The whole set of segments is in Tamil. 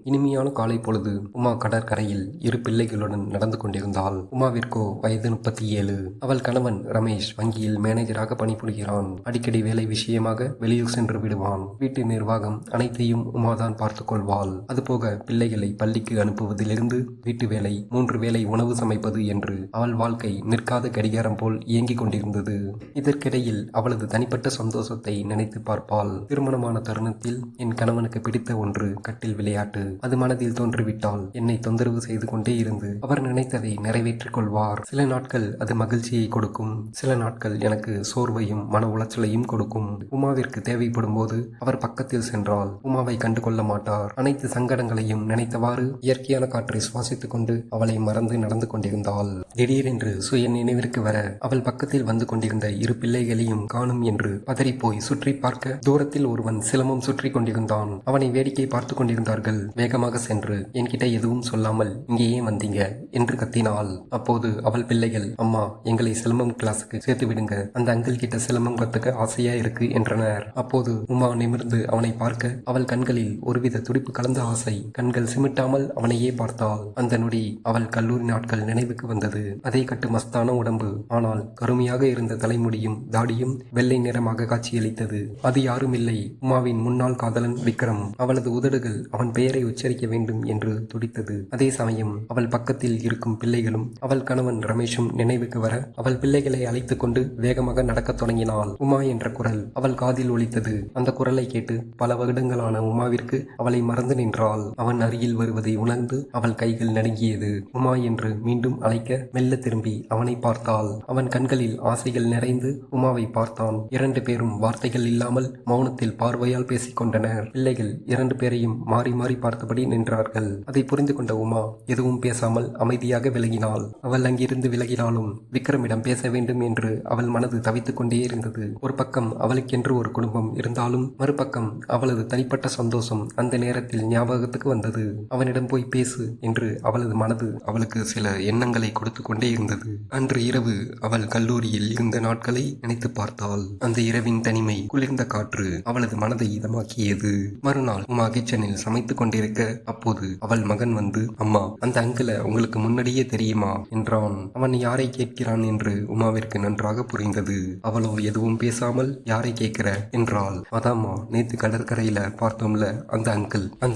இனிமையான காலை பொழுது உமா கடற்கரையில் இரு பிள்ளைகளுடன் நடந்து கொண்டிருந்தாள். உமாவிற்கோ வயது 37. அவள் கணவன் ரமேஷ் வங்கியில் மேனேஜராக பணிபுரிகிறான். அடிக்கடி வேலை விஷயமாக வெளியூர் சென்று விடுவான். வீட்டு நிர்வாகம் அனைத்தையும் உமாதான் பார்த்துக் கொள்வாள். அதுபோக பிள்ளைகளை பள்ளிக்கு அனுப்புவதிலிருந்து வீட்டு வேலை, 3 வேளை உணவு சமைப்பது என்று அவள் வாழ்க்கை நிற்காத கடிகாரம் போல் இயங்கிக் கொண்டிருந்தது. இதற்கிடையில் அவளது தனிப்பட்ட சந்தோஷத்தை நினைத்து பார்ப்பாள். திருமணமான தருணத்தில் என் கணவனுக்கு பிடித்த ஒன்று கட்டில் விளையாட்டு. அது மனதில் தோன்றிவிட்டால் என்னை தொந்தரவு செய்து கொண்டே இருந்து அவர் நினைத்ததை நிறைவேற்றிக் கொள்வார். சில நாட்கள் அது மகிழ்ச்சியை கொடுக்கும், சில நாட்கள் எனக்கு சோர்வையும் மன உளைச்சலையும் கொடுக்கும். உமாவிற்கு தேவைப்படும் போது அவர் பக்கத்தில் சென்றால் உமாவை கண்டு கொள்ள மாட்டார். அனைத்து சங்கடங்களையும் நினைத்தவாறு இயற்கையான காற்றை சுவாசித்துக் கொண்டு அவளை மறந்து நடந்து கொண்டிருந்தாள். திடீரென்று சுய நினைவிற்கு வர அவள் பக்கத்தில் வந்து கொண்டிருந்த இரு பிள்ளைகளையும் காணும் என்று பதறிப்போய் சுற்றி பார்க்க தூரத்தில் ஒருவன் சிலம்பம் சுற்றி கொண்டிருந்தான். அவனை வேடிக்கை பார்த்து கொண்டிருந்தார்கள். வேகமாக சென்று என்கிட்ட எதுவும் சொல்லாமல் இங்கேயே வந்தீங்க என்று கத்தினாள். அப்போது அவள் பிள்ளைகள், அம்மா எங்களை சிலம்பம் கிளாஸுக்கு சேர்த்து விடுங்க, அந்த அங்கிள் கிட்ட சிலம்பம் கத்துக்க ஆசையா இருக்கு என்றனர். அப்போது உமா நிமிர்ந்து அவனை பார்க்க அவள் கண்களில் ஒருவித துடிப்பு கலந்த ஆசை. கண்கள் சிமிட்டாமல் அவனையே பார்த்தாள். அந்த நொடி அவள் கல்லூரி நாட்கள் நினைவுக்கு வந்தது. அதே கட்டு மஸ்தான உடம்பு, ஆனால் கருமையாக இருந்த தலைமுடியும் தாடியும் வெள்ளை நிறமாக காட்சியளித்தது. அது யாரும் இல்லை, உமாவின் முன்னாள் காதலன் விக்ரம். அவளது உதடுகள் அவன் பெயரை உச்சரிக்க வேண்டும் என்று துடித்தது. அதே சமயம் அவள் பக்கத்தில் இருக்கும் பிள்ளைகளும் அவள் கணவன் ரமேஷும் நினைவுக்கு வர அவள் பிள்ளைகளை அழைத்துக் கொண்டு வேகமாக நடக்கத் தொடங்கினாள். உமா என்ற குரல் அவள் காதில் ஒலித்தது. அந்த குரலை கேட்டு பல வருடங்களான உமாவிற்கு அவளை மறந்து நின்றாள். அவன் அருகில் வருவதை உணர்ந்து அவள் கைகள் நடுங்கியது. உமா என்று மீண்டும் அழைக்க மெல்ல திரும்பி அவனை பார்த்தாள். அவன் கண்களில் ஆசைகள் நிறைந்து உமாவை பார்த்தான். 2 பேரும் வார்த்தைகள் இல்லாமல் மௌனத்தில் பார்வையால் பேசிக் கொண்டனர். பிள்ளைகள் 2 பேரையும் மாறி மாறி பார்த்தபடி நின்றார்கள். அதை புரிந்து கொண்ட உமா எதுவும் பேசாமல் அமைதியாக விலகினாள். அவள் அங்கிருந்து விலகினாலும் விக்ரமிடம் பேச வேண்டும் என்று அவள் மனது தவித்துக் கொண்டே இருந்தது. ஒரு பக்கம் அவளுக்கென்று ஒரு குடும்பம் இருந்தாலும் மறுபக்கம் அவளது தனிப்பட்ட சந்தோஷம் அந்த நேரத்தில் ஞாபகத்துக்கு வந்தது. அவனிடம் போய் பேசு என்று அவளது மனது அவளுக்கு சில எண்ணங்களை கொடுத்து கொண்டே இருந்தது. அன்று இரவு அவள் கல்லூரியில் இருந்த நாட்களை நினைத்து பார்த்தாள். அந்த இரவின் தனிமை, குளிர்ந்த காற்று அவளது மனதை இதமாக்கியது. மறுநாள் உமா கிச்சனில் சமைத்துக் கொண்டிருக்க அப்போது அவள் மகன் வந்து, அம்மா அந்த அங்கிளை உங்களுக்கு முன்னாடியே தெரியுமா என்றான். அவன் யாரை கேட்கிறான் என்று உமாவிற்கு நன்றாக புரிந்தது. அவளோ எதுவும் பேசாமல் யாரை கேட்கிற என்றாள். அதாம்மா நேத்து கடற்கரையில பார்த்தோம்ல அந்த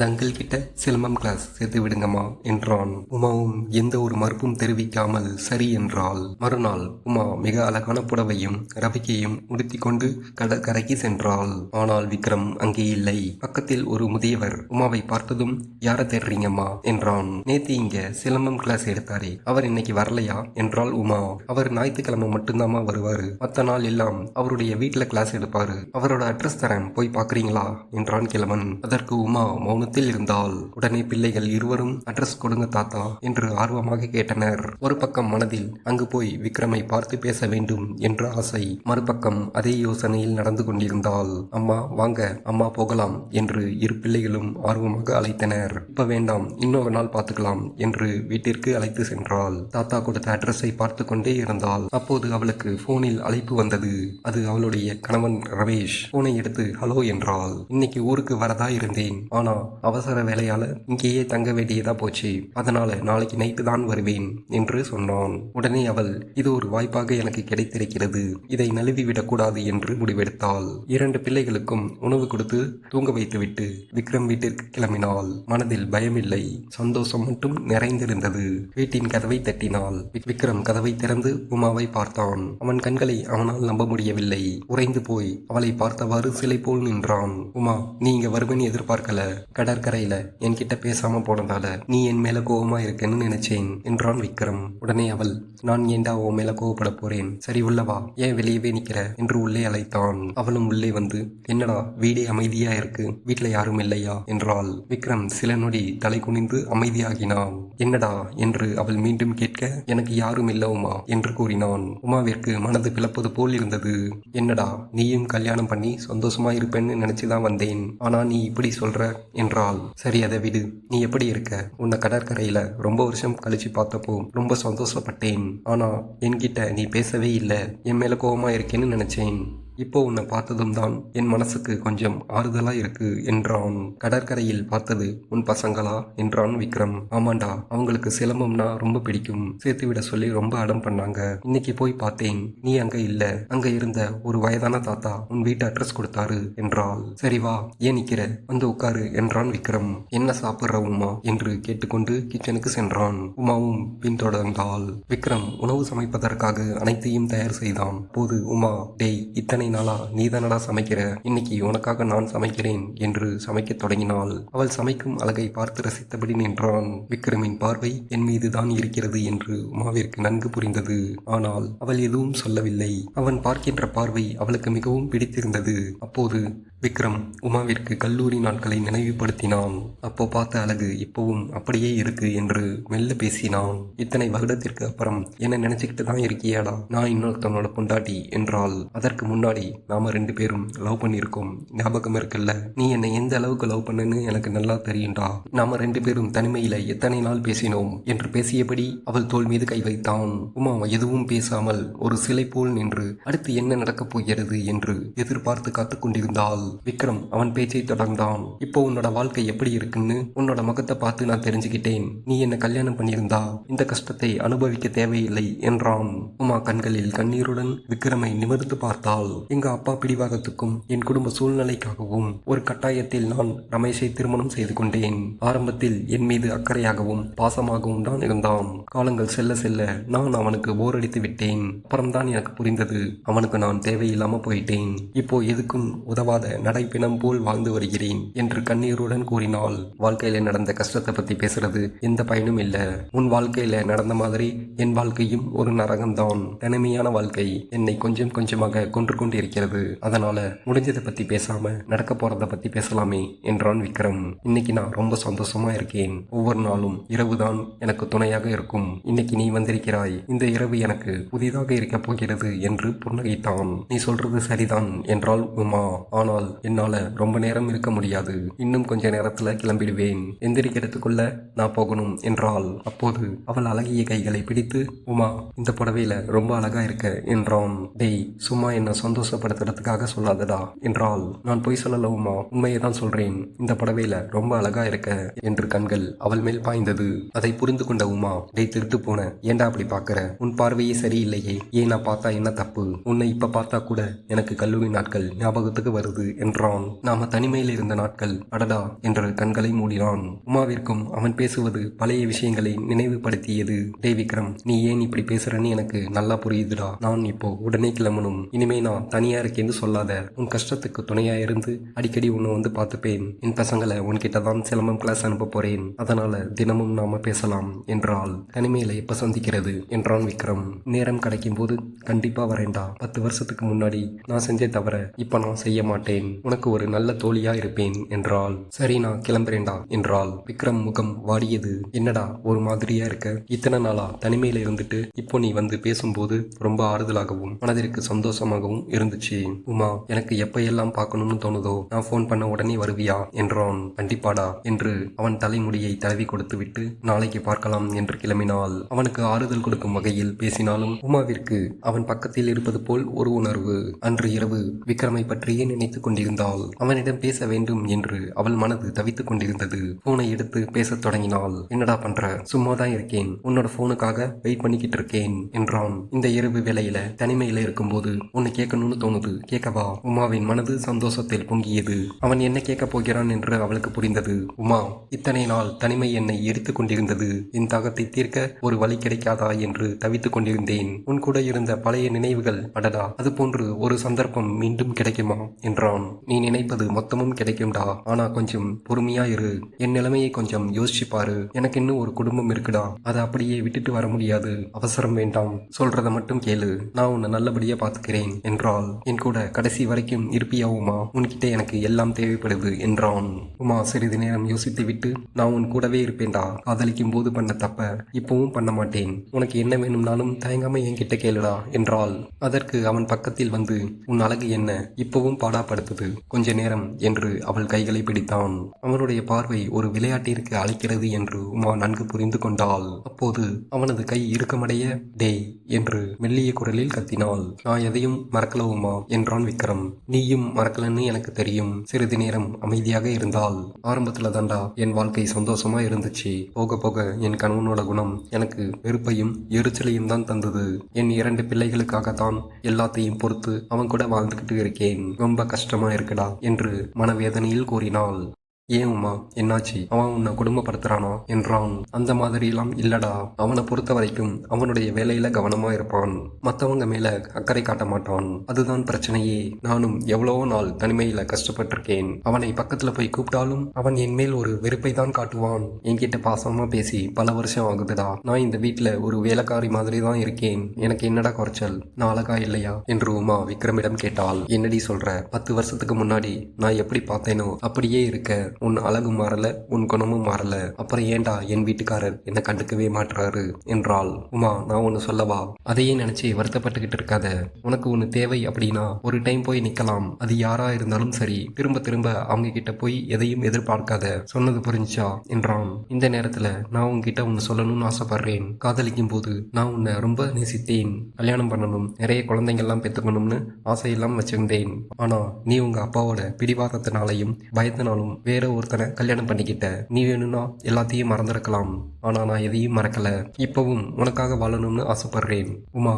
அங்கிள் கிட்ட சிலம்பம் கிளாஸ் சேர்த்து விடுங்கம்மா என்றான். உமாவும் எந்த ஒரு மறுப்பும் தெரிவிக்காமல் சரி என்றாள். மறுநாள் உமா மிக அழகான புடவையும் ரவிக்கையும் உடுத்தி கொண்டு கடற்கரைக்கு சென்றாள். ஆனால் விக்ரம் அங்கே இல்லை. பக்கத்தில் ஒரு முதியவர் உமாவை பார்த்ததும், யார தேடுறீங்கம்மா என்றான். நேத்து இங்க சிலம்பம் கிளாஸ் எடுத்தாரே, அவர் இன்னைக்கு வரலையா என்றாள் உமா. அவர் ஞாயிற்றுக்கிழமை மட்டும்தாம்மா வருவாரு, மற்ற நாள் எல்லாம் அவருடைய வீட்டுல கிளாஸ் எடுப்பாரு. அவரோட அட்ரஸ் தரேன், போய் பாக்குறீங்களா என்றான் கிழவன். அதற்கு உமா மௌனத்தில் இருந்தாள். உடனே பிள்ளைகள் இருவரும் அட்ரஸ் கொடுங்க தாத்தா என்று ஆர்வமாக கேட்டனர். ஒரு பக்கம் மனதில் அங்கு போய் விக்ரமை பார்த்து பேச வேண்டும் என்ற ஆசை, மறுபக்கம் அதே யோசனையில் நடந்து கொண்டிருந்தாள். அம்மா வாங்க, அம்மா போகலாம் என்று இரு பிள்ளைகளும் ஆர்வமாக அழைத்தனர். இப்ப வேண்டாம், இன்னொரு நாள் பார்த்துக்கலாம் என்று வீட்டிற்கு அழைத்து சென்றாள். தாத்தா கொடுத்த அட்ரஸை பார்த்து கொண்டே இருந்தாள். அப்போது அவளுக்கு போனில் அழைப்பு வந்தது. அது அவளுடைய கணவன் ரமேஷ். போனை எடுத்து ஹலோ என்றாள். இன்னைக்கு ஊருக்கு வரதா இருந்தேன், ஆனா அவசர வேலையால இங்கேயே தங்க வேண்டியதா போச்சு, அதனால நாளைக்கு நைட்டு தான் வருவேன் என்று சொன்னான். உடனே அவள், இது ஒரு வாய்ப்பாக எனக்கு கிடைத்திருக்கிறது, இதை நழுவி விடக்கூடாது என்று முடிவெடுத்தாள். 2 பிள்ளைகளுக்கும் உணவு கொடுத்து தூங்க வைத்துவிட்டு விக்ரம் வீட்டிற்கு கிளம்பினாள். மனதில் பயமில்லை, சந்தோஷம் மட்டும் நிறைந்திருந்தது. வீட்டின் கதவை தட்டினாள். விக்ரம் கதவை திறந்து உமாவை பார்த்தான். அவன் கண்களை அவனால் நம்ப முடியவில்லை. உறைந்து போய் அவளை பார்த்தவாறு சிலை போல் நின்றான். உமா, நீ இங்க வருவன்னு எதிர்பார்க்கல, கடற்கரையில என்கிட்ட பேசாம போனதால நீ என் மேல கோபமா இருக்கேன்னு நினைச்சேன் என்றான் விக்ரம். உடனே அவள், நான் ஏண்டா உன் மேல கோவப்பட போறேன், சரி உள்ளவா, ஏன் வெளியவே நிக்கிற என்று உள்ளே அழைத்தான். அவளும் உள்ளே வந்து, என்னடா வீடே அமைதியா இருக்கு, வீட்டுல யாரும் இல்லையா என்றாள். விக்ரம் சில நொடி தலை குனிந்து அமைதியாகினான். என்னடா என்று அவள் மீண்டும் கேட்க, எனக்கு யாரும் இல்ல உமா என்று கூறினான். உமாவிற்கு மனது பிளப்பது போல் இருந்தது. என்னடா நீயும் கல்யாணம் பண்ணி சந்தோஷமா இருப்பேன்னு நினைச்சுதான் வந்தேன், ஆனா நீ இப்படி சொல்ற என்றாள். சரி அதை விடு, நீ எப்படி இருக்க, உன்னை கடற்கரையில ரொம்ப வருஷம் கழிச்சு பார்த்தப்போ ரொம்ப சந்தோஷப்பட்டேன், ஆனா என்கிட்ட நீ பேசவே இல்லை, என் மேல கோவமா இருக்கேன்னு நினைச்சேன். இப்போ உன்னை பார்த்ததும் தான் என் மனசுக்கு கொஞ்சம் ஆறுதலா இருக்கு என்றான். கடற்கரையில் பார்த்தது உன் பசங்களா என்றான் விக்ரம். ஆமாண்டா, அவங்களுக்கு சிலம்பம்னா ரொம்ப பிடிக்கும். சேர்த்து விட சொல்லி ரொம்ப அடம் பண்ணாங்க. இன்னைக்கு போய் பார்த்தேன், நீ அங்க இல்ல. அங்க இருந்த ஒரு வயதான தாத்தா உன் வீட்டு அட்ரஸ் கொடுத்தாரு என்றாள். சரி வா, ஏன் நிக்கிற, வந்து உட்காரு என்றான் விக்ரம். என்ன சாப்பிட்ற உமா என்று கேட்டுக்கொண்டு கிச்சனுக்கு சென்றான். உமாவும் பின்தொடர்ந்தாள். விக்ரம் உணவு சமைப்பதற்காக அனைத்தையும் தயார் செய்தான். போது உமா, டேய், இத்தனை நாளா நீதானடா சமைக்கிற, இன்னைக்கு உனக்காக நான் சமைக்கிறேன் என்று சமைக்க தொடங்கினாள். அவள் சமைக்கும் அழகை பார்த்து ரசித்தபடி நின்றான். விக்ரமின் பார்வை என் மீதுதான் இருக்கிறது என்று உமாவிற்கு நன்கு புரிந்தது. ஆனால் அவள் எதுவும் சொல்லவில்லை. அவன் பார்க்கின்ற பார்வை அவளுக்கு மிகவும் பிடித்திருந்தது. அப்போது விக்ரம் உமாவிற்கு கல்லூரி நாட்களை நினைவுபடுத்தினான். அப்போ பார்த்த அழகு இப்பவும் அப்படியே இருக்கு என்று மெல்ல பேசினான். இத்தனை வருடத்திற்கு அப்புறம் என்ன நினைச்சுக்கிட்டு தான் இருக்கியாடா, நான் இன்னொருத்தவனோட பொண்டாட்டி என்றாள். அதற்கு முன்னாடி நாம 2 பேரும் லவ் பண்ணியிருக்கோம், ஞாபகம் இருக்குல்ல? நீ என்னை எந்த அளவுக்கு லவ் பண்ணன்னு எனக்கு நல்லா தெரியும்டா. நாம 2 பேரும் தனிமையில எத்தனை நாள் பேசினோம் என்று பேசியபடி அவள் தோள் மீது கை வைத்தான். உமா எதுவும் பேசாமல் ஒரு சிலை போல் நின்று அடுத்து என்ன நடக்கப் போகிறது என்று எதிர்பார்த்து காத்து கொண்டிருந்தாள். விக்ரம் அவன் பேச்சை தொடர்ந்தான். இப்போ உன்னோட வாழ்க்கை எப்படி இருக்குன்னு உன்னோட முகத்தை பார்த்து நான் தெரிஞ்சுக்கிட்டேன். நீ என்ன கல்யாணம் பண்ணியிருந்தா இந்த கஷ்டத்தை அனுபவிக்க தேவையில்லை என்றான். உமா கண்களில் கண்ணீருடன் விக்ரமை நிமிர்ந்து பார்த்தாள். எங்க அப்பா பிடிவாதத்துக்கும் என் குடும்ப சூழ்நிலைக்காகவும் ஒரு கட்டாயத்தில் நான் ரமேஷை திருமணம் செய்து கொண்டேன். ஆரம்பத்தில் என் மீது அக்கறையாகவும் பாசமாகவும் தான் இருந்தான். காலங்கள் செல்ல செல்ல நான் அவனுக்கு போர் அடித்து விட்டேன். அப்புறம்தான் எனக்கு புரிந்தது, அவனுக்கு நான் தேவையில்லாம போயிட்டேன். இப்போ எதுக்கும் உதவாத நடைப்பினம் போல் வாழ்ந்து வருகிறேன் என்று கண்ணீருடன் கூறினாள். வாழ்க்கையில நடந்த கஷ்டத்தை பத்தி பேசுறது எந்த பயனும் இல்ல. உன் வாழ்க்கையில நடந்த மாதிரி என் வாழ்க்கையும் ஒரு நரகம்தான். தனிமையான வாழ்க்கை என்னை கொஞ்சம் கொஞ்சமாக கொன்று கொண்டு இருக்கிறது. அதனால முடிஞ்சதை பத்தி பேசாம நடக்க போறத பத்தி பேசலாமே என்றான் விக்ரம். இன்னைக்கு நான் ரொம்ப சந்தோஷமா இருக்கேன். ஒவ்வொரு நாளும் இரவுதான் எனக்கு துணையாக இருக்கும். இன்னைக்கு நீ வந்திருக்கிறாய். இந்த இரவு எனக்கு புதிதாக இருக்க போகிறது என்று புன்னகைத்தான். நீ சொல்றது சரிதான் என்றாள் உமா. ஆனால் என்னால ரொம்ப நேரம் இருக்க முடியாது. இன்னும் கொஞ்ச நேரத்துல கிளம்பிடுவேன். எந்திரிக்கிறதுக்குள்ள நான் போகணும் என்றாள். அப்போது அவள் அழகிய கைகளை பிடித்து, உமா இந்த புடவையில ரொம்ப அழகா இருக்க என்றான். டேய், சும்மா என்ன சந்தோஷப்படுத்துறதுக்காக சொல்லாதடா என்றாள். நான் பொய் சொல்லல உமா, உண்மையை தான் சொல்றேன். இந்த புடவையில ரொம்ப அழகா இருக்க என்று கண்கள் அவள் மேல் பாய்ந்தது. அதை புரிந்து கொண்ட உமா, டேய் திருட்டு போன, ஏண்டா அப்படி பாக்குற? உன் பார்வையே சரியில்லையே. ஏன் நான் பார்த்தா என்ன தப்பு? உன்னை இப்ப பார்த்தா கூட எனக்கு கல்லூரி நாட்கள் ஞாபகத்துக்கு வருது என்றான். நாம தனிமையில் இருந்த நாட்கள், அடடா என்று கண்களை மூடினான். உமாவிற்கும் அவன் பேசுவது பழைய விஷயங்களை நினைவுபடுத்தியது. டே விக்ரம், நீ ஏன் இப்படி பேசுறன்னு எனக்கு நல்லா புரியுதுடா. நான் இப்போ உடனே கிளம்பணும். இனிமே நான் தனியா இருக்கேன்னு சொல்லாத. உன் கஷ்டத்துக்கு துணையா இருந்து அடிக்கடி உன்னை வந்து பார்த்துப்பேன். என் பசங்களை உன்கிட்ட தான் சிலம்பம் கிளாஸ் அனுப்ப போறேன். அதனால தினமும் நாம பேசலாம் என்றாள். தனிமையில எப்ப சந்திக்கிறது என்றான் விக்ரம். நேரம் கிடைக்கும் போது கண்டிப்பா வரேன்டா. 10 வருஷத்துக்கு முன்னாடி நான் செஞ்ச தவிர இப்ப நான் செய்ய மாட்டேன். உனக்கு ஒரு நல்ல தோழியா இருப்பேன் என்றாள். சரி நான் கிளம்புறேன்டா என்றாள். விக்ரம் முகம் வாடியது. என்னடா ஒரு மாதிரியா இருக்க? இத்தனை நாளா தனிமையில இருந்துட்டு இப்போ நீ வந்து பேசும்போது ரொம்ப ஆறுதலாகவும் மனதிற்கு சந்தோஷமாகவும் இருந்துச்சு. உமா, எனக்கு எப்ப எல்லாம் பார்க்கணும்னு தோணுதோ நான் போன் பண்ண உடனே வருவியா என்றான். கண்டிப்பாடா என்று அவன் தலைமுடியை தடவி கொடுத்து விட்டு நாளைக்கு பார்க்கலாம் என்று கிளம்பினாள். அவனுக்கு ஆறுதல் கொடுக்கும் வகையில் பேசினாலும் உமாவிற்கு அவன் பக்கத்தில் இருப்பது போல் ஒரு உணர்வு. அன்று இரவு விக்ரமை பற்றியே நினைத்துக் கொண்டிருந்தாள். அவனிடம் பேச வேண்டும் என்று அவள் மனது தவித்துக் கொண்டிருந்தது. போனை எடுத்து பேசத் தொடங்கினாள். என்னடா பண்ற? சும்மாதான் இருக்கேன். உன்னோட போனுக்காக வெயிட் பண்ணிக்கிட்டு இருக்கேன் என்றான். இந்த இரவு வேளையில தனிமையில இருக்கும்போது உன்னை கேட்கணும்னு தோணுது, கேட்கவா? உமாவின் மனது சந்தோஷத்தில் பொங்கியது. அவன் என்ன கேட்க போகிறான் என்று அவளுக்கு புரிந்தது. உமா, இத்தனை நாள் தனிமை என்னை எரித்துக் கொண்டிருந்தது. என் தாகத்தை தீர்க்க ஒரு வழி கிடைக்காதா என்று தவித்துக் கொண்டிருந்தேன். உன் கூட இருந்த பழைய நினைவுகள், அடடா அது போன்று ஒரு சந்தர்ப்பம் மீண்டும் கிடைக்குமா என்றான். நீ நினைப்பது மொத்தமும் கிடைக்கும்டா. ஆனா கொஞ்சம் பொறுமையா இரு. என் நிலைமையை கொஞ்சம் யோசிச்சு பாரு. எனக்கு இன்னும் ஒரு குடும்பம் இருக்குடா. அதை அப்படியே விட்டுட்டு வர முடியாது. அவசரம் வேண்டாம். சொல்றத மட்டும் கேளு. நான் உன்னை நல்லபடியா பாத்துக்கிறேன் என்றாள். என் கூட கடைசி வரைக்கும் இருப்பியா உமா? உன்கிட்ட எனக்கு எல்லாம் தேவைப்படுது என்றான். உமா சிறிது நேரம் யோசித்து விட்டு, நான் உன் கூடவே இருப்பேன்டா. காதலிக்கும் போது பண்ண தப்ப இப்பவும் பண்ண மாட்டேன். உனக்கு என்ன வேணும்னாலும் தயங்காம என்கிட்ட கேளுடா என்றாள். அதற்கு அவன் பக்கத்தில் வந்து, உன் அழகு என்ன இப்பவும் பாடாப்படுத்துது, கொஞ்ச நேரம் என்று அவள் கைகளை பிடித்தான். அவனுடைய பார்வை ஒரு விளையாட்டிற்கு அழைக்கிறது என்று உமா நன்கு புரிந்து கொண்டாள். அப்போது அவனது கை இறுக்கமடைய, டேய் என்று மெல்லிய குரலில் கத்தினாள். நான் எதையும் மறக்கல மறக்கல உமா என்றான் விக்ரம். நீயும் மறக்கலன்னு எனக்கு தெரியும். சிறிது நேரம் அமைதியாக இருந்தால். ஆரம்பத்துல தாண்டா என் வாழ்க்கை சந்தோஷமா இருந்துச்சு. போக போக என் கணவனோட குணம் எனக்கு வெறுப்பையும் எரிச்சலையும் தான் தந்தது. என் 2 பிள்ளைகளுக்காகத்தான் எல்லாத்தையும் பொறுத்து அவன் கூட வாழ்ந்துகிட்டு இருக்கேன். ரொம்ப கஷ்டமா இருக்குடா என்று மனவேதனையில் கூறினாள். ஏன் உமா, என்னாச்சு? அவன் உன்னை குடும்பப்படுத்துறானா என்றான். அந்த மாதிரியெல்லாம் இல்லடா. அவனை பொறுத்த வரைக்கும் அவனுடைய வேலையில கவனமா இருப்பான். மற்றவங்க மேல அக்கறை காட்ட மாட்டான். அதுதான் பிரச்சனையே. நானும் எவ்வளவோ நாள் தனிமையில கஷ்டப்பட்டிருக்கேன். அவனை பக்கத்துல போய் கூப்பிட்டாலும் அவன் என் மேல் ஒரு வெறுப்பை தான் காட்டுவான். என்கிட்ட பாசமா பேசி பல வருஷம் ஆகுதுடா. நான் இந்த வீட்டுல ஒரு வேலைக்காரி மாதிரி தான் இருக்கேன். எனக்கு என்னடா குறைச்சல்? நான் அழகா இல்லையா என்று உமா விக்ரமிடம் கேட்டாள். என்னடி சொல்ற? 10 வருஷத்துக்கு முன்னாடி நான் எப்படி பார்த்தேனோ அப்படியே இருக்க. உன் அழகு மாறல, உன் குணமும் மாறல. அப்புறம் ஏண்டா என் வீட்டுக்காரர் என்ன கண்டுக்கவே மாட்டுறாரு என்றாள். உமா, நான் ஒன்னு சொல்லவா? அதையே நினைச்சு வருத்தப்பட்டுக்கிட்டு இருக்காத. உனக்கு ஒன்னு தேவை அப்படின்னா ஒரு டைம் போய் நிக்கலாம். அது யாரா இருந்தாலும் சரி. திரும்ப திரும்ப அவங்க கிட்ட போய் எதையும் எதிர்பார்க்காத. சொன்னது புரிஞ்சா என்றான். இந்த நேரத்துல நான் உன்கிட்ட ஒன்னு சொல்லணும்னு ஆசைப்படுறேன். காதலிக்கும் போது நான் உன்னை ரொம்ப நேசித்தேன். கல்யாணம் பண்ணணும், நிறைய குழந்தைங்கள்லாம் பெற்றுக்கணும்னு ஆசையெல்லாம் வச்சிருந்தேன். ஆனா நீ உங்க அப்பாவோட பிடிவாதத்தினாலையும் பயத்தினாலும் வேற ஒருத்தனை கல்யாணம் பண்ணிக்கிட்ட. நீ வேணும்னா எல்லாத்தையும் மறந்துருக்கலாம். ஆனா நான் எதையும் மறக்கல. இப்பவும் உனக்காக வாழணும்னு ஆசைப்படுறேன். உமா,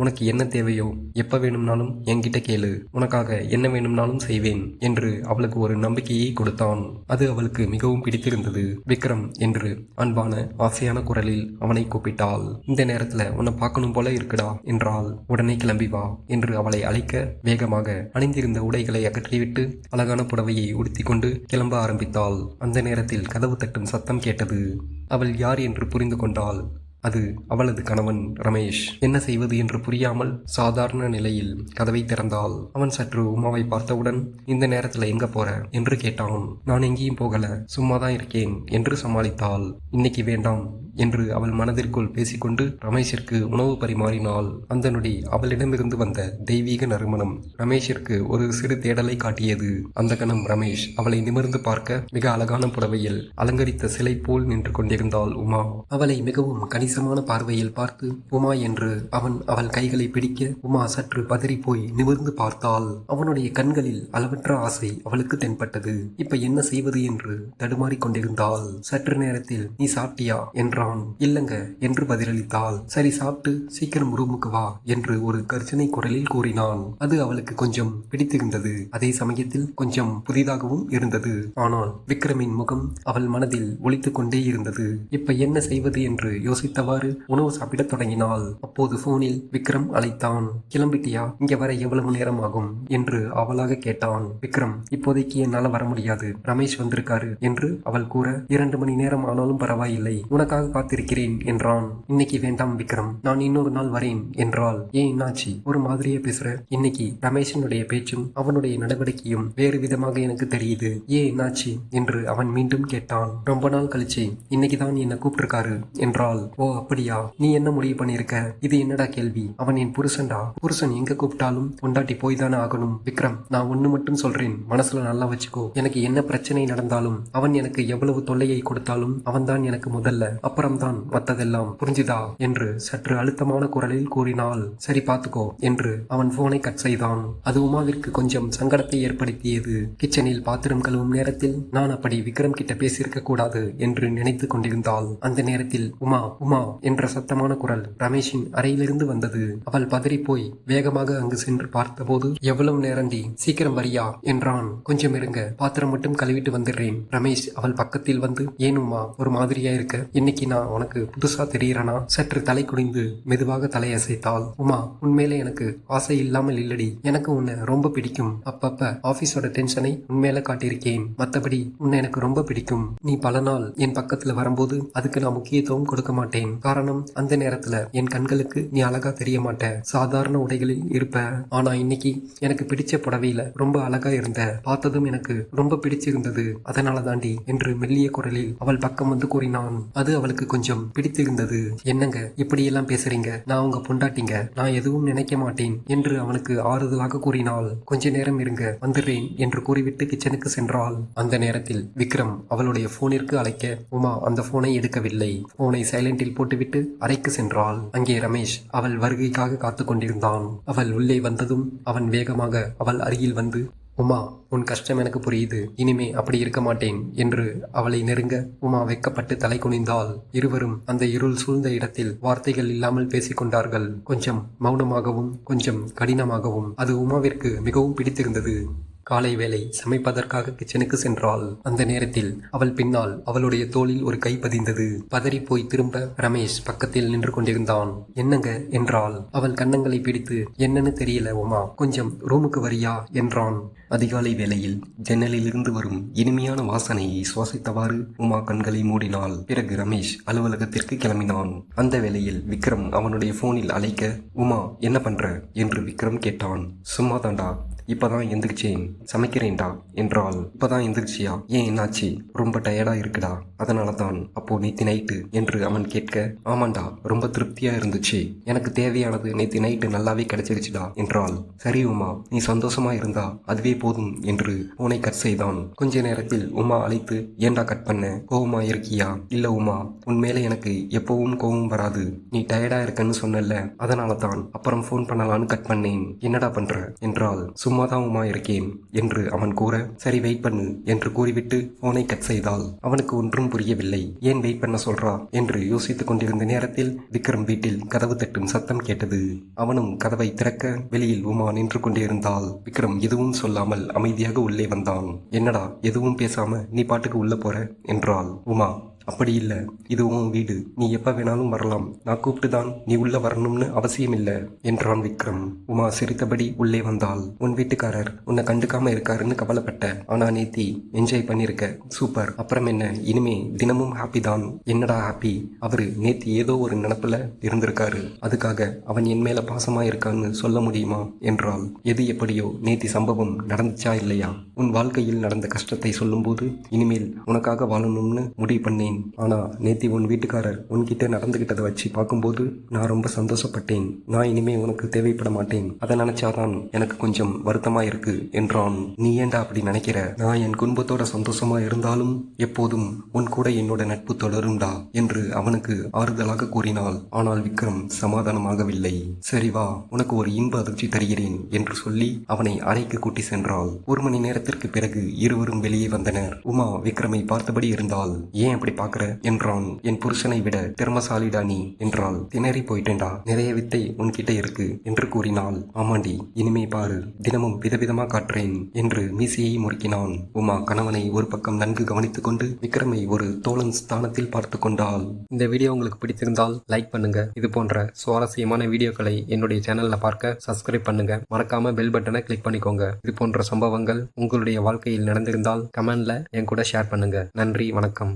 உனக்கு என்ன தேவையோ எப்ப வேணும்னாலும் என்கிட்ட கேளு. உனக்காக என்ன வேணும்னாலும் செய்வேன் என்று அவளுக்கு ஒரு நம்பிக்கையை கொடுத்தான். அது அவளுக்கு மிகவும் பிடித்திருந்தது. விக்ரம் என்று அன்பான ஆசையான குரலில் அவனை கூப்பிட்டாள். இந்த நேரத்துல உன்னை பார்க்கணும் போல இருக்குடா என்றாள். உடனே கிளம்பி வா என்று அவளை அழைக்க வேகமாக அணிந்திருந்த உடைகளை அகற்றிவிட்டு அழகான புடவையை உடுத்தி கொண்டு கிளம்ப ஆரம்பித்தாள். அந்த நேரத்தில் கதவு தட்டும் சத்தம் கேட்டது. அவள் யார் என்று புரிந்து கொண்டாள். அது அவளது கணவன் ரமேஷ். என்ன செய்வது என்று புரியாமல் சாதாரண நிலையில் கதவை திறந்தாள். அவன் சற்று உமாவை பார்த்தவுடன், இந்த நேரத்துல எங்க போற என்று கேட்டான். நான் எங்கேயும் போகல, சும்மாதான் இருக்கேன் என்று சமாளித்தாள். இன்னைக்கு வேண்டாம் என்று அவள் மனதிற்குள் பேசிக்கொண்டு ரமேஷிற்கு உணவு பரிமாறினாள். அந்த நொடி அவளிடமிருந்து வந்த தெய்வீக நறுமணம் ரமேஷிற்கு ஒரு சிறு தேடலை காட்டியது. அந்த கணம் ரமேஷ் அவளை நிமிர்ந்து பார்க்க மிக அழகான புடவையில் அலங்கரித்த சிலை போல் நின்று கொண்டிருந்தாள் உமா. அவளை மிகவும் கணிசமான பார்வையில் பார்த்து உமா என்று அவள் கைகளை பிடிக்க உமா சற்று பதறி போய் நிமிர்ந்து பார்த்தாள். அவனுடைய கண்களில் அளவற்ற ஆசை அவளுக்கு தென்பட்டது. இப்ப என்ன செய்வது என்று தடுமாறிக் கொண்டிருந்தாள். சற்று நேரத்தில் நீ சாப்பிட்டியா என்றான். இல்லங்க என்று பதிலளித்தாள். சரி, சாப்பிட்டு சீக்கிரம் ரூமுக்கு வா என்று ஒரு கர்ஜனை குரலில் கூறினான். அது அவளுக்கு கொஞ்சம் பிடித்திருந்தது. அதே சமயத்தில் கொஞ்சம் புதிதாகவும் இருந்தது. ஆனால் விக்ரமின் முகம் அவள் மனதில் ஒலித்துக் கொண்டே இருந்தது. இப்ப என்ன செய்வது என்று யோசித்தவாறு உணவு சாப்பிடத் தொடங்கினாள். அப்போது போனில் விக்ரம் அழைத்தான். கிளம்பிட்டியா? இங்க வர எவ்வளவு நேரம் ஆகும் என்று அவளாக கேட்டான். விக்ரம், இப்போதைக்கு என்னால வர முடியாது, ரமேஷ் வந்திருக்காரு என்று அவள் கூற, 2 மணி நேரம் ஆனாலும் பரவாயில்லை, உனக்காக காத்திருக்கிறேன் என்றான். இன்னைக்கு வேண்டாம் விக்ரம், நான் இன்னொரு நாள் வரேன் என்றாள். ஏன், என்னாச்சு? ஒரு மாதிரியே பேசுற? இன்னைக்கு ரமேஷனுடைய பேச்சும் அவனுடைய நடவடிக்கையும் வேறு விதமாக எனக்கு தெரியுது. ஏன், என்னாச்சு என்று அவன் மீண்டும் கேட்டான். ரொம்ப நாள் கழிச்சு இன்னைக்குதான் என்ன கூப்பிட்டிருக்காரு என்றாள். ஓ அப்படியா? நீ என்ன முடிவு பண்ணிருக்க? இது என்னடா கேள்வி? அவன் என் புருஷன்டா. புருஷன் எங்க கூப்பிட்டாலும் பொண்டாட்டி போய் தானே ஆகணும். விக்ரம், நான் ஒண்ணு மட்டும் சொல்றேன், மனசுல நல்லா வச்சுக்கோ. எனக்கு என்ன பிரச்சனை நடந்தாலும், அவன் எனக்கு எவ்வளவு தொல்லையை கொடுத்தாலும் அவன்தான் எனக்கு முதல்ல, அப்புறம்தான் மத்ததெல்லாம். புரிஞ்சுதா என்று சற்று அழுத்தமான குரலில் கூறினாள். சரி, பாத்துக்கோ என்று அவன் போனை கட் செய்தான். அது உமாவிற்கு கொஞ்சம் சங்கடத்தை ஏற்படுத்தியது. கிச்சனில் பாத்திரம் கழுவும் நேரத்தில் நான் அப்படி விக்ரம் கிட்ட பேசியிருக்க கூடாது என்று நினைத்து கொண்டிருந்தாள். அந்த நேரத்தில் உமா உமா என்ற சத்தமான குரல் ரமேஷின் அறையிலிருந்து வந்தது. அவள் பதறி போய் வேகமாக அங்கு சென்று பார்த்தபோது, எவ்வளவு நேரண்டி, சீக்கிரம் வரியா என்றான். கொஞ்சம் இருங்க, பாத்திரம் மட்டும் கழுவிட்டு வந்துடுறேன். ரமேஷ் அவள் பக்கத்தில் வந்து, ஏன் உமா ஒரு மாதிரியா இருக்க? இன்னைக்கு நான் உனக்கு புதுசா தெரியறனா? சற்று தலை குனிந்து மெதுவாக தலையசைத்தாள். உமா, உண்மையிலே எனக்கு ஆசை இல்லாமல் இல்லடி. எனக்கு உன்னை ரொம்ப பிடிக்கும். அப்பப்ப ஆபீஸோட டென்ஷனை உண்மையில காட்டியிருக்கேன். மத்தபடி உன்னை எனக்கு ரொம்ப பிடிக்கும். நீ பல நாள் என் பக்கத்துல வரும்போது அதுக்கு நான் முக்கியத்துவம் கொடுக்க மாட்டேன். காரணம், அந்த நேரத்துல என் கண்களுக்கு நீ அழகா தெரிய மாட்ட, சாதாரண உடைகளில் இருப்ப. ஆனா இன்னைக்கு எனக்கு பிடிச்ச புடவையில ரொம்ப அழகா இருந்த, பார்த்ததும் எனக்கு ரொம்ப பிடிச்சிருந்தது. அதனால தாண்டி என்று மெல்லிய குரலில் அவள் பக்கம் வந்து கூறினான். அது அவளுக்கு அவளுக்கு கொஞ்சம் பிடித்திருந்தது. என்னங்க இப்படியெல்லாம் பேசுறீங்க, நான் உங்க பொண்டாட்டிங்க, நான் எதுவும் நினைக்க மாட்டேன் என்று அவனுக்கு ஆறுதலாக கூறினாள். கொஞ்ச நேரம் இருங்க, வந்துடுறேன் என்று கூறிவிட்டு கிச்சனுக்கு சென்றாள். அந்த நேரத்தில் விக்ரம் அவளுடைய போனிற்கு அழைக்க உமா அந்த போனை எடுக்கவில்லை. போனை சைலண்டில் போட்டுவிட்டு அறைக்கு சென்றாள். அங்கே ரமேஷ் அவள் வருகைக்காக காத்து கொண்டிருந்தான். அவள் உள்ளே வந்ததும் அவன் வேகமாக அவள் அருகில் வந்து, உமா, உன் கஷ்டம் எனக்கு புரியுது, இனிமே அப்படி இருக்க மாட்டேன் என்று அவளை நெருங்க உமா வெக்கப்பட்டு தலை குனிந்தாள். இருவரும் அந்த இருள் சூழ்ந்த இடத்தில் வார்த்தைகள் இல்லாமல் பேசிக்கொண்டார்கள். கொஞ்சம் மௌனமாகவும் கொஞ்சம் கடினமாகவும். அது உமாவிற்கு மிகவும் பிடித்திருந்தது. காலை வேளை சமைப்பதற்காக கிச்சனுக்கு சென்றாள். அந்த நேரத்தில் அவள் பின்னால் அவளுடைய தோளில் ஒரு கை பதிந்தது. பதறி போய் திரும்ப ரமேஷ் பக்கத்தில் நின்று கொண்டிருந்தான். என்னங்க என்றாள். அவள் கன்னங்களை பிடித்து, என்னன்னு தெரியல உமா, கொஞ்சம் ரூமுக்கு வரியா என்றான். அதிகாலை வேளையில் ஜன்னலிலிருந்து வரும் இனிமையான வாசனையை சுவாசித்தவாறு உமா கண்களை மூடினாள். பிறகு ரமேஷ் அலுவலகத்திற்கு கிளம்பினான். அந்த வேளையில் விக்ரம் அவனுடைய போனில் அழைக்க, உமா என்ன பண்ற என்று விக்ரம் கேட்டான். சும்மாதாண்டா, இப்பதான் எந்திரிச்சேன், சமைக்கிறேன்டா என்றாள். இப்பதான் எந்திரிச்சியா, ஏன் என்னாச்சு, ரொம்ப டயர்டா இருக்குடா, அதனால தான். அப்போ நேத்தி நைட்டு என்று அவன் கேட்க, ஆமாண்டா, ரொம்ப திருப்தியா இருந்துச்சு, எனக்கு தேவையானது நேத்தி நைட்டு நல்லாவே கிடைச்சிருச்சுடா என்றாள். சரி உமா, நீ சந்தோஷமா இருந்தா அதுவே போதும் என்று போனை கட் செய்தான். கொஞ்ச நேரத்தில் உமா அழைத்து, ஏண்டா கட் பண்ண, கோவமா இருக்கியா? இல்ல உமா, உன் மேல எனக்கு எப்பவும் கோவம் வராது, நீ டயர்டா இருக்கன்னு சொன்னல, அதனால தான் அப்புறம் போன் பண்ணலான்னு கட் பண்ணேன், என்னடா பண்ற என்றாள். சும்மாதான் உமா இருக்கேன் என்று அவன் கூற, சரி வெயிட் பண்ணு என்று கூறிவிட்டு போனை கட் செய்தாள். அவனுக்கு ஒன்றும் புரியவில்லை. ஏன் வெயிட் பண்ண சொல்றா என்று யோசித்துக் கொண்டிருந்த நேரத்தில் விக்ரம் வீட்டில் கதவு தட்டும் சத்தம் கேட்டது. அவனும் கதவை திறக்க வெளியில் உமா நின்று கொண்டிருந்தாள். விக்ரம் எதுவும் சொல்லாமல் அமைதியாக உள்ளே வந்தான். என்னடா எதுவும் பேசாம நீ பாட்டுக்கு உள்ள போற என்றாள். உமா, அப்படி இல்ல, இது உன் வீடு, நீ எப்ப வேணாலும் வரலாம், நான் கூப்பிட்டுதான் நீ உள்ள வரணும்னு அவசியம் இல்ல என்றான் விக்ரம். உமா சிரித்தபடி உள்ளே வந்தாள். உன் வீட்டுக்காரர் உன்னை கண்டுக்காம இருக்காருன்னு கவலைப்பட்ட, ஆனா நேத்தி என்ஜாய் பண்ணிருக்க, சூப்பர். அப்புறம் என்ன, இனிமே தினமும் ஹாப்பி தான். என்னடா ஹாப்பி, அவரு நேத்தி ஏதோ ஒரு நினப்புல இருந்திருக்காரு, அதுக்காக அவன் என் மேல பாசமா இருக்கான்னு சொல்ல முடியுமா என்றாள். எது எப்படியோ நேத்தி சம்பவம் நடந்துச்சா இல்லையா, உன் வாழ்க்கையில் நடந்த கஷ்டத்தை சொல்லும்போது இனிமேல் உனக்காக வாழணும்னு முடிவு பண்ணேன். ஆனா நேத்தி உன் வீட்டுக்காரர் உன்கிட்ட நடந்துகிட்டதை வச்சு பார்க்கும்போது நான் ரொம்ப சந்தோஷப்பட்டேன். நான் இனிமே உனக்கு தேவைப்பட மாட்டேன், அதை நினைச்சாதான் எனக்கு கொஞ்சம் வருத்தமா இருக்கு என்றான். நீ ஏண்டா அப்படி நினைக்கிற, நான் என் குடும்பத்தோட சந்தோஷமா இருந்தாலும் எப்போதும் உன் கூட என்னோட நட்பு தொடரும்டா என்று அவனுக்கு ஆறுதலாக கூறினாள். ஆனால் விக்ரம் சமாதானமாகவில்லை. சரி வா, உனக்கு ஒரு இன்ப அதிர்ச்சி தருகிறேன் என்று சொல்லி அவனை அறைக்கு கூட்டி சென்றாள். 1 மணி நேரத்திற்கு பிறகு இருவரும் வெளியே வந்தனர். உமா விக்ரமை பார்த்தபடி இருந்தாள். ஏன் அப்படி பாக்குற என்றான். என் புருஷனை விட திறமசாலிடா நீ என்றாள். திணறி போயிட்டேன்டா, நிறைய வித்தை உன்கிட்ட இருக்கு என்று கூறினாள். ஆமாண்டி, இனிமே பாரு, தினமும் விதவிதமா காட்டுறேன் என்று மீசையை முறுக்கினான். உமா கணவனை ஒரு பக்கம் நன்கு கவனித்துக் கொண்டு விக்ரமை ஒரு தோழன் ஸ்தானத்தில் பார்த்து கொண்டாள். இந்த வீடியோ உங்களுக்கு பிடித்திருந்தால் லைக் பண்ணுங்க. இது போன்ற சுவாரஸ்யமான வீடியோக்களை என்னுடைய சேனல்ல பார்க்க சப்ஸ்கிரைப் பண்ணுங்க. மறக்காம பெல் பட்டனை கிளிக் பண்ணிக்கோங்க. இது போன்ற சம்பவங்கள் உங்களுடைய வாழ்க்கையில் நடந்திருந்தால் கமெண்ட்ல என் கூட ஷேர் பண்ணுங்க. நன்றி, வணக்கம்.